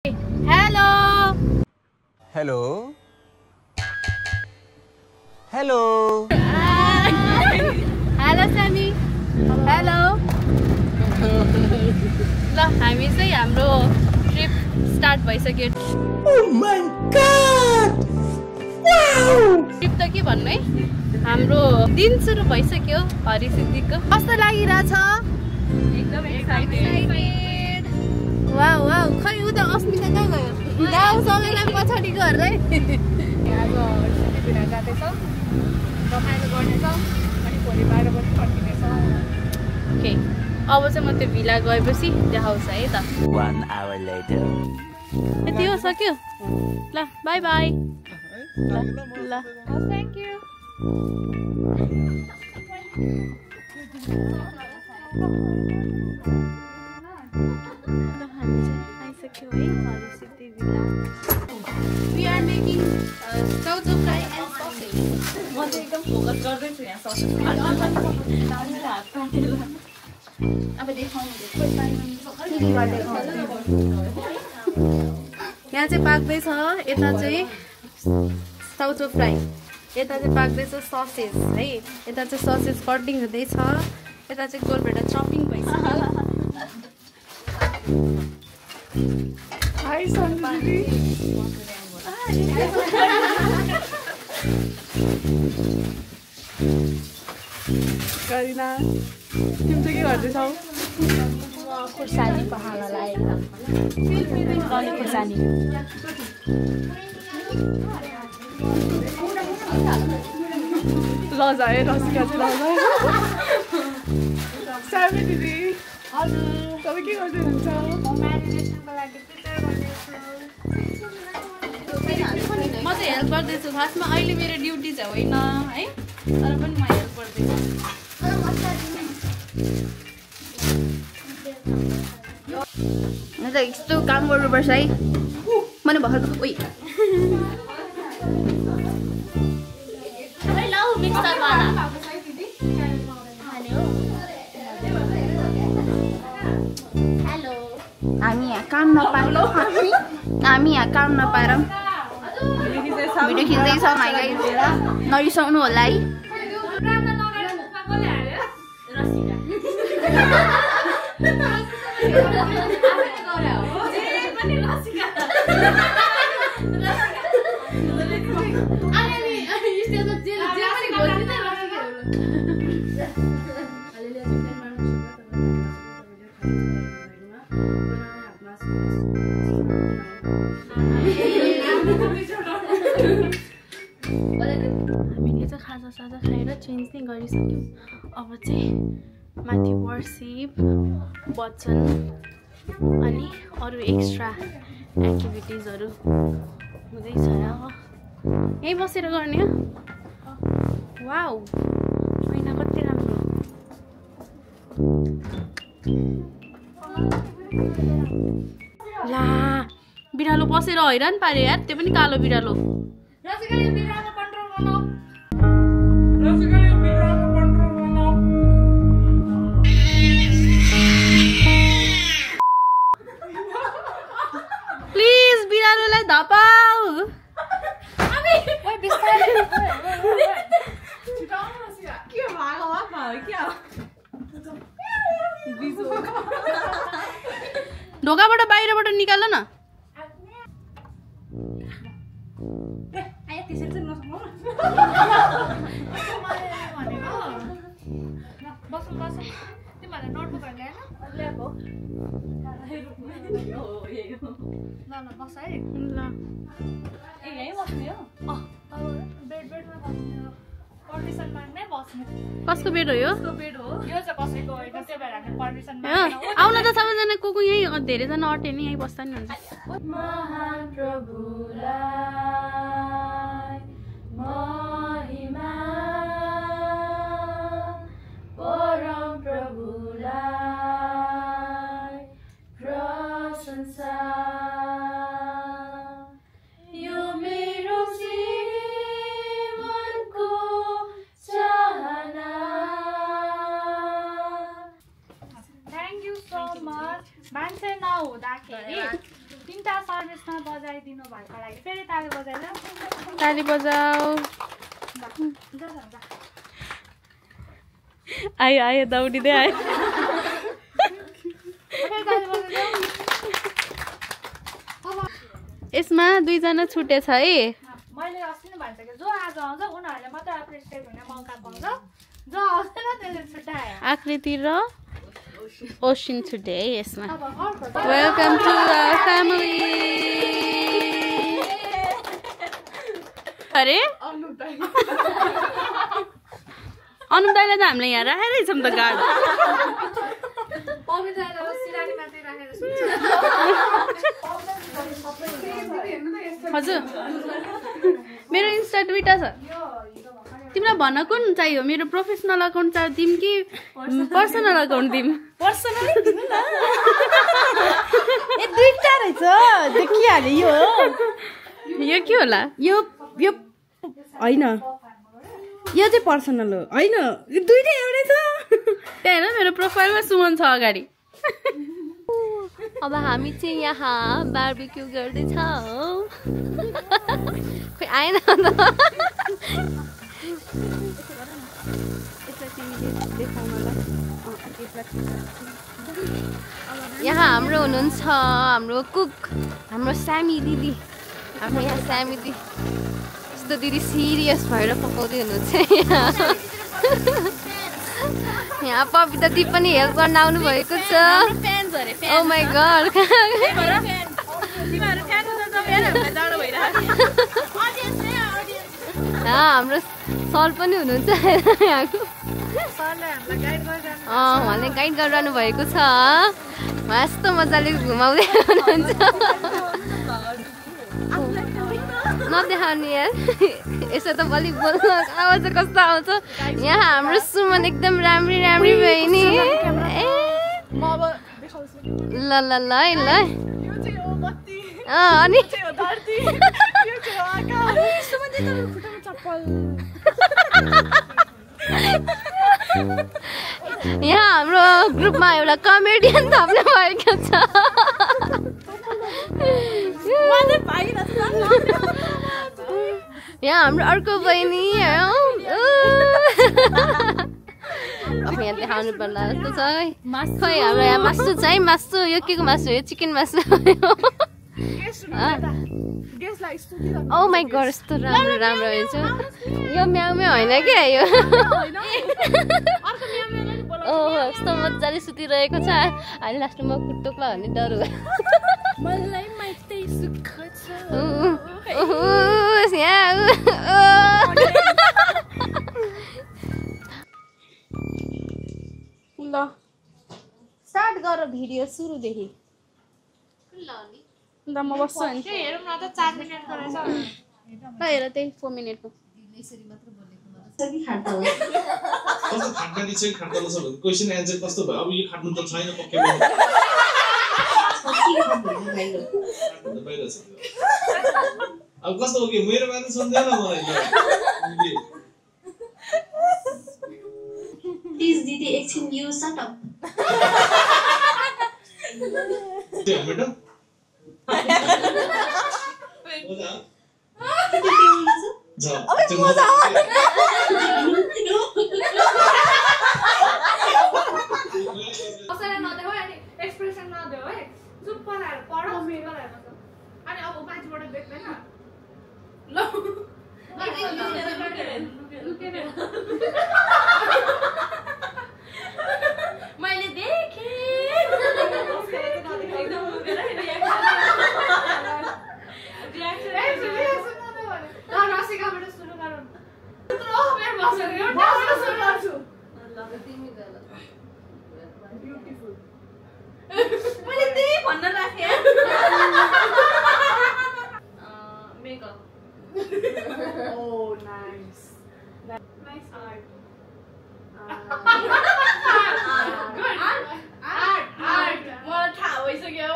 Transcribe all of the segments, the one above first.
Hello hello hello hello सामी hello ल हामी चाहिँ हाम्रो ट्रिप स्टार्ट भइसक्यो Oh my god! Wow! Trip त के भन्नु है हाम्रो दिन सुरु भइसक्यो हरिसिद्धिको कस्तो लागिरहेछ एकदम एक्साइटेड वाउ वाउ खै उ त अस्मिता कहाँ गयो गाउँ सबैलाई पछाडि गर्दै आज हरिसिद्धि बिना जाँदैछ रमाइलो गर्नेछ अनि भोलि 12 बजी फर्किनेछ ओके अब चाहिँ म त्यो भिला गएपछि देखाउँछ है त 1 hour later. यति हो सक्यो ल बाई बाई ल थ्याङ्क यू हामी चाहिँ आइसक्यो है हरिसिद्धि भिला We are making soto fry and sausage. म चाहिँ एकदम फोकस गर्दैछु यहाँ ससेज अब देखाउनु यहाँ चाहिँ पाक्दैछ यता चाहिँ साउचो फ्राई यता चाहिँ पाक्दैछ ससेज है यता चाहिँ ससेज कटिङ हुँदैछ यता चाहिँ गोलभेडा चपिङ भइसक्यो हाई सन्दिदी गरिना तिमी चाहिँ के गर्दैछौ खुर्सानी पखाल्न लागेको खुर्सानी लजा है रसिका चाहिँ लजा सामी दिदी हजुर तपाईँ के गर्दै हुनुहुन्छ म चाहिँ हेल्प गर्दैछु खासमा अहिले मेरो ड्युटी चाहिँ होइन है तर पनि म हेल्प गर्दैछु म त यस्तो काम गर्नुपर्छ है मैले भर्खर उही हामी यहाँ काम नपाएर भिडियो खिच्दैछौँ नरिसाउनु होला है हामीले चाहिँ खाजा खाएर चेन्ज नै गरिसक्यौँ अब चाहिँ माथि वर्सिप वचन अनि अरू एक्स्ट्रा एक्टिभिटिजहरू हुँदैछ यहीँ बसेर गर्ने वाउ ऐना कति राम्रो ला बिरालो बसेर हैरान पारे यार त्यो पनि कालो बिरालो प्लिज बिरालोलाई धपाऊ ढोकाबाट बाहिरबाट निकाल न कसको बेड हो यो आउन त सबैजना को यहीँ धेरैजना अटे नि यहीँ बस्दा नि हुन्छ महान प्रभुलाई महिमा परम प्रभुलाई प्रशंसा यो मेरो जीवनको चाहना थ्याङ्क यू सो मच मान्छे नहुँदाखेरि 3टा सर्भिसमा बजाइदिनु भएको लागि फेरि ताली बजाएर ताली बजाऊ आयो आयो दौडिँदै आयो यसमा 2 जना छुटेछ है मैले अस्ति नै भनिसकेँ जो आज आउँछ उनीहरूले मात्रै एप्रिसिएट हुने मौका पाउँछ जो आउँदैन त्यसले छुट्यायो आकृति र ओसिन छुटे है यसमा वेलकम टु आवर फ्यामिली अरे अनुप दाइलाई त हामीले यहाँ राखेरै छौँ त गाडो हजुर मेरो इन्स्टा ट्विटर छ तिमीलाई भन्न कुन चाहियो मेरो प्रोफेसनल अकाउन्ट दिम कि पर्सनल अकाउन्ट दिम पर्सनली दिनु न ए दुईटा रहेछ देखिहाल्यो यो के होला यो हैन यो चाहिँ पर्सनल हो हैन दुईटा एउटै छ त्यही हेर मेरो प्रोफाइलमा सुमन छ अगाडि अब हामी चाहिँ यहाँ बार्बिक्यू गर्दैछौँ खोइ आएन त यहाँ हाम्रो हुनुहुन्छ हाम्रो कुक हाम्रो स्यामी दिदी हाम्रो यहाँ स्यामी दिदी यस्तो दिदी सिरियस भएर पकाउँदै हुनुहुन्छ यहाँ पविता दिदी पनि हेल्प गर्न आउनु भएको छ ओ माई गॉड हाम्रो सर पनि हुनुहुन्छ यहाँको उहाँले गाइड गरिरहनु भएको छ उहाँ यस्तो मजाले घुमाउँदै हुनुहुन्छ नदेखाउने यार यसो त बलि बोल्नु आवाज कस्तो आउँछ यहाँ हाम्रो सुमन एकदम राम्री राम्री भयो नि ल ल ल है ल अनि यहाँ हाम्रो ग्रुपमा एउटा कमेडियन थप्नु भएको छ यहाँ हाम्रो अर्को बहिनी अब यहाँ देखाउनु पर्ला जस्तो छ है खै हाम्रो यहाँ मासु छ है मासु यो के को मासु हो चिकन मासु ओ माई गॉड यस्तो राम्रो राम्रो हुन्छ यो म्याउ म्याउ होइन क्या यो ओहो यस्तो मजाले सुतिरहेको छ अहिले लास्टमा कुट्टोक्ला भन्ने डर हो ल स्टार्ट गर भिडियो सुरुदेखि ल म बस्छु नि हेरौँ न त 4 मिनेट गरेछ ल हेर त्यही 4 मिनेटको कस्तो खाटकाली चाहिँ खाटकालो छ भने क्वेसन एन्सर कस्तो भयो अब यो खाट्नु त छैन पक्कै पनि अब कस्तो हो कि मेरो बारे सुन्दैन मलाई प्लिज दिदी एकछिन यु शट अप म्याडम कसैलाई नदेऊ है एक्सप्रेसन नदेऊ है चुप बनाएर पढ अनि अब माथिबाट देख्दैन ल मैले देखेँ रसिकाबाट सुरु गरौँ मैले त्यही भन्न राखेँ makeup Oh, nice. Nice art. Good. Art. मलाई थाहा भइसक्यो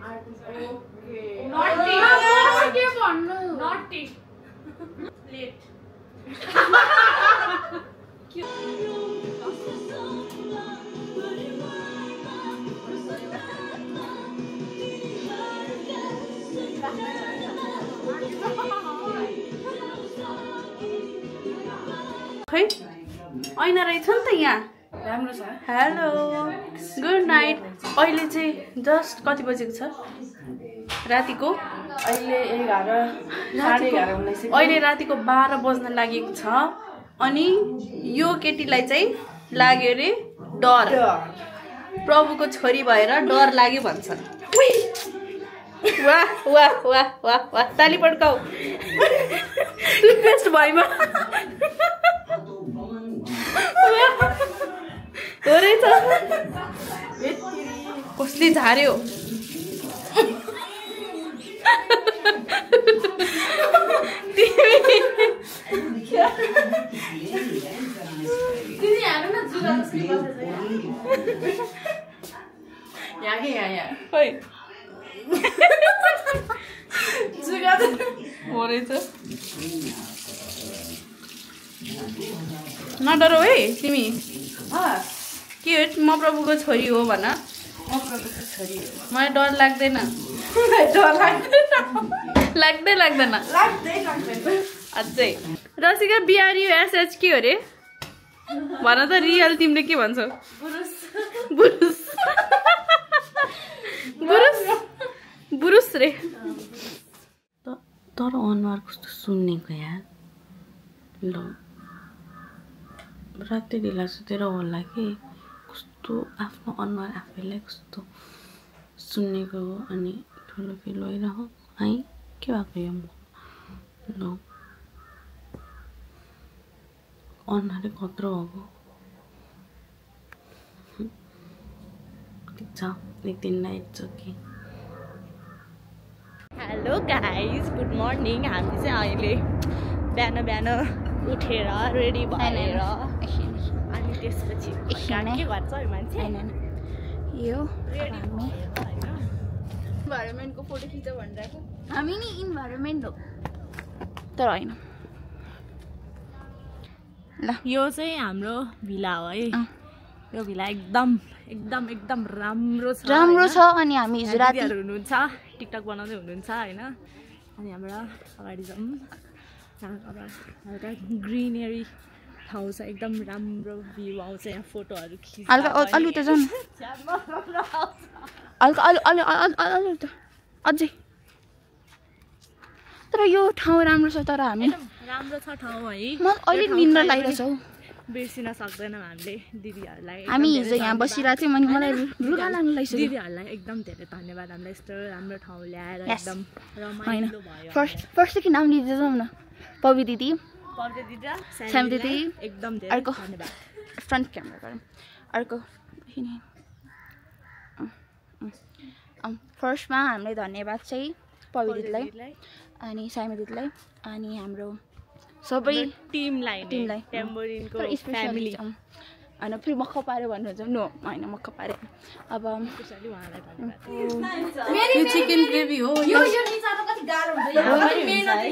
Artist. Okay. Naughty. के भन्नु? Naughty. Late. खै ऐना रहेछ नि त यहाँ राम्रो छ हेलो गुड नाइट अहिले चाहिँ जस्ट कति बजेको छ रातिको अहिले 11:30 अहिले रातिको 12 बज्न लागेको छ अनि यो केटीलाई चाहिँ लाग्यो रे डर प्रभुको छोरी भएर डर लाग्यो भन्छन् वाह वाह वाह वाह वाह ताली पड्काऊ टुथपेस्ट भएमा हो रहेछ कसले झार्यो नडरौ है तिमी के हो म प्रभुको छोरी हो भन मलाई डर लाग्दैन लाग्दैन अझै रसिका बिहारी एसएच के हो रे भन त रियल तिमीले के भन्छौ बुरुस रे तर अनुहार कस्तो सुन्नेको यार ल राति ढिला सुतेर होला कि कस्तो आफ्नो अनुहार आफैलाई कस्तो सुन्नेको हो अनि ठुलो फिल भइरह है के भएको यो ल अनुहारै खतरो भएको ठिक छ एक दिन नाइट छ कि हेलो गाइज गुड मर्निङ हामी चाहिँ अहिले बिहान उठेर रेडी भएर अनि त्यसपछि के गर्छ मान्छे यो इन्भाइरोमेन्टको फोटो खिच भनिरहेको हामी नि इन्भाइरोमेन्ट हो तर होइन ल यो चाहिँ हाम्रो भिला हो है यो भिला एकदम राम्रो छ अनि हामी हिजो राति हुनुहुन्छ टिकटक बनाउँदै हुनुहुन्छ हैन अनि हाम्रो अगाडि जाउँ हल्का ग्रिनरी ठाउँ छ एकदम राम्रो भ्यू आउँछ यहाँ फोटोहरू खिच्न हल्का अलि त जाउँ हल्का अलि त अझै तर यो ठाउँ राम्रो छ तर हामी राम्रो छ ठाउँ है म अहिले निन्द्रा लागिरहेछ हौ बिर्सिन सक्दैनौँ हामीले दिदीहरूलाई हामी हिजो यहाँ बसिरहेको थियौँ अनि मलाई रुगा लाग्नु लागिसक्यो दिदीहरूलाई एकदम धेरै धन्यवाद हामीलाई यस्तो राम्रो ठाउँ ल्याएर एकदम रमाइलो भयो फर्स्ट कि नाम लिँदै जाउँ न पवि दिदी स्यामी दिदी एकदम धेरै धन्यवाद फ्रन्ट क्यामेरा गरौँ अर्को फर्स्टमा हामीलाई धन्यवाद चाहिँ पवि दिदीलाई अनि स्यामी दिदीलाई अनि हाम्रो सबै टिमलाई टेम्बोरिनको फ्यामिली हैन फेरि मक्ख पार्यो भन्नुहुन्छ नो हैन मक्ख पारे अब स्पेशली उहाँलाई धन्यवाद यो चिकन ग्रेभी हो यो निचार्न कति गाह्रो हुन्छ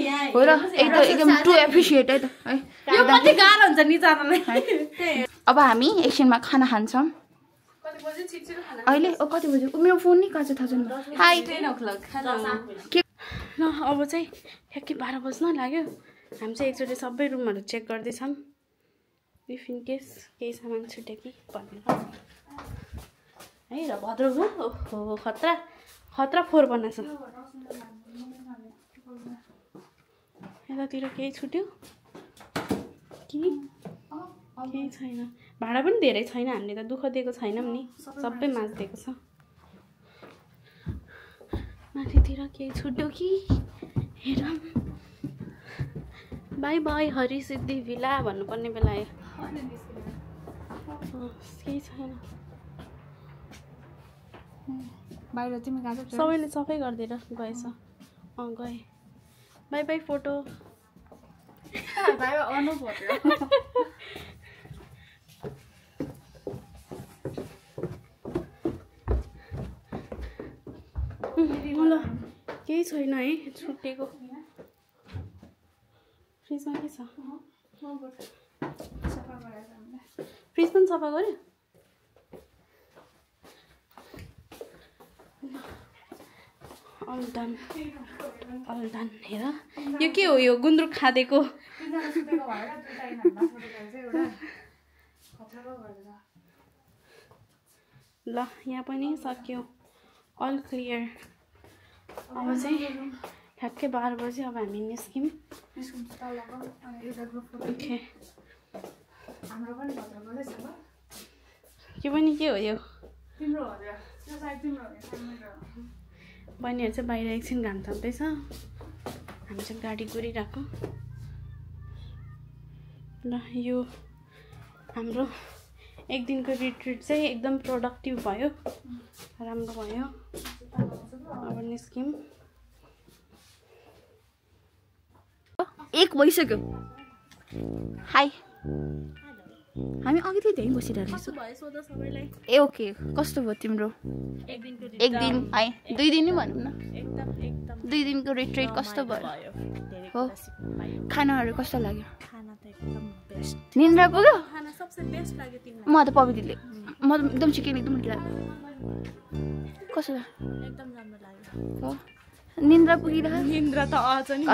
यहाँ हो र एकदम टु एप्रिशिएट है त है यो कति गाह्रो हुन्छ निचार्नलाई अब हामी एकछिनमा खाना खान्छौँ कति बजे छिटछिटो खाना अहिले कति बजे मेरो फोन नि कहाँ छ थाहा छैन हाई 10 o'clock हेलो ल अब चाहिँ ठ्याक्कै 12 बज्न लाग्यो हामी चाहिँ एकचोटि सबै रुमहरू चेक गर्दैछौँ इफ इन केस केही सामान छुट्यो कि भनेर है र भद्रो हो खतरा फोर बनाएको छ यतातिर केही छुट्यो कि केही छैन भाडा पनि धेरै छैन हामीले त दुःख दिएको छैनौँ नि सबै माझिदिएको छ माथितिर केही छुट्यो कि हेरौँ बाई बाई हरिसिद्धि भिला भन्नुपर्ने बेला आयो केही छैन बाहिर तिमी कहाँ छ सबैले सफै गरिदिएर गएछ गएँ बाई बाई फोटो ल केही छैन है छुट्टेको फ्रिजमा के छ फ्रिज पनि सफा गर्यो अल डन हेर यो के हो यो गुन्द्रुक खाँदेको ल यहाँ पनि सक्यो अल क्लियर अब चाहिँ ठ्याक्कै 12 बजे अब हामी निस्क्यौँ ओके हाम्रो पनि भद्रगलै छ ल के पनि के हो यो तिम्रो हो यो साइड तिम्रो हो बहिनीहरू चाहिँ बाहिर एकछिन घाम थाप्दैछ हामी चाहिँ गाडी कुरिरहेको ल यो हाम्रो एक दिनको रिट्रिट चाहिँ एकदम प्रोडक्टिभ भयो राम्रो भयो अब निस्क्यौँ 1 भइसक्यो हाई हामी अघि चाहिँ त्यहीँ बसिरहेको ए ओके कस्तो भयो तिम्रो एक दिन है 2 दिन नै भनौँ न 2 दिनको रिट्रिट कस्तो भयो हो खानाहरू कस्तो लाग्यो निन्द्रा पुग्यो म त पवित्रले म त एकदम चिकन एकदम मिठो लाग्यो कस्तो एकदम राम्रो लाग्यो निन्द्रा पुगिरहेको निन्द्रा त अझ नि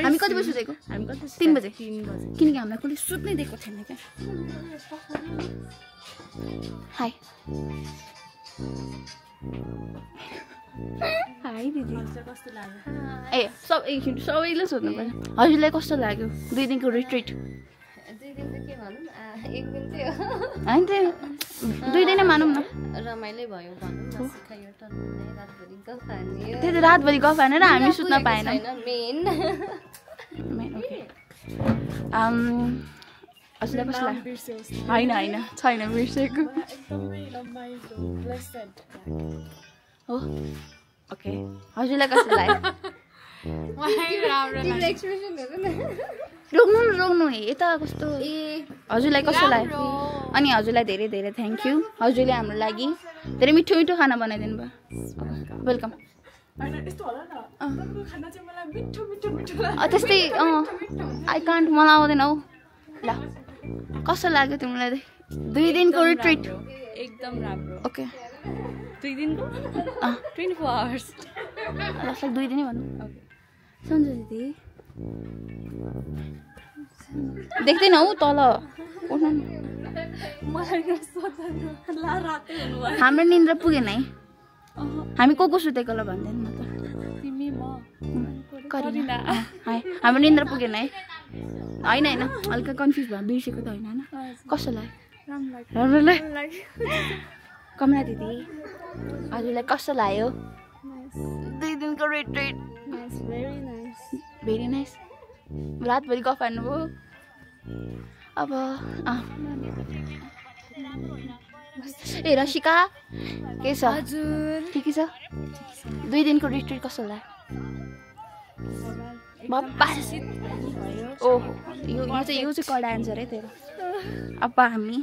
हामी कति बजे सुतेको हामी कति 3 बजे किनकि हामीलाई कसले सुत्नै दिएको थिएन क्या हाई हाई दिदी कस्तो लाग्यो ए सबैले सोध्नु पर्छ हजुरलाई कस्तो लाग्यो 2 दिनको रिट्रिट 2 दिन त के भनौँ 1 दिन चाहिँ हैन त्यो 2 दिन मानौँ न रमाइलो भयो भनौँ न सिकायो त रातभरि गफ हान्यो त्यही त रातभरि गफ हानेर हामी सुत्न पाएन मेन ओके हजुरलाई कस्तो लाग्यो हैन छैन बिर्सेको एकदमै रमाइलो ब्लेस्ड हो ओके हजुरलाई कस्तो लाग्यो रोक्नु नि यता कस्तो ए हजुरलाई कस्तो लाग्यो अनि हजुरलाई धेरै धेरै थ्याङ्क यू हजुरले हाम्रो लागि धेरै मिठो मिठो खाना बनाइदिनु भयो वेलकम त्यस्तै आई कान्ट मलाई आउँदैन हौ ल कस्तो लाग्यो तिमीलाई 2 दिनको रिट्रिट एकदम राम्रो ओके 2 दिनको 24 आवर्स लास्टलाई 2 दिनै भन्नु सन्जु दिदी देख्दैन हौ तल हाम्रो निन्द्रा पुगेन है हामी को सुतेको ल भन्दैन न त हाम्रो निन्द्रा पुगेन है होइन हल्का कन्फ्युज भयो बिर्सेको त होइन होइन कस्तो लाग्यो राम्रो लाग्यो कमला दिदी हजुरलाई कस्तो लाग्यो 2 दिनको रिट्रिट भेरी नाइस रातभरि गफ हान्नुभयो अब ए रसिका के छ हजुर ठिकै छ 2 दिनको रिट्रिट कस्तो लाग्यो ओहो यो चाहिँ कडा एन्सर है तेरो अब हामी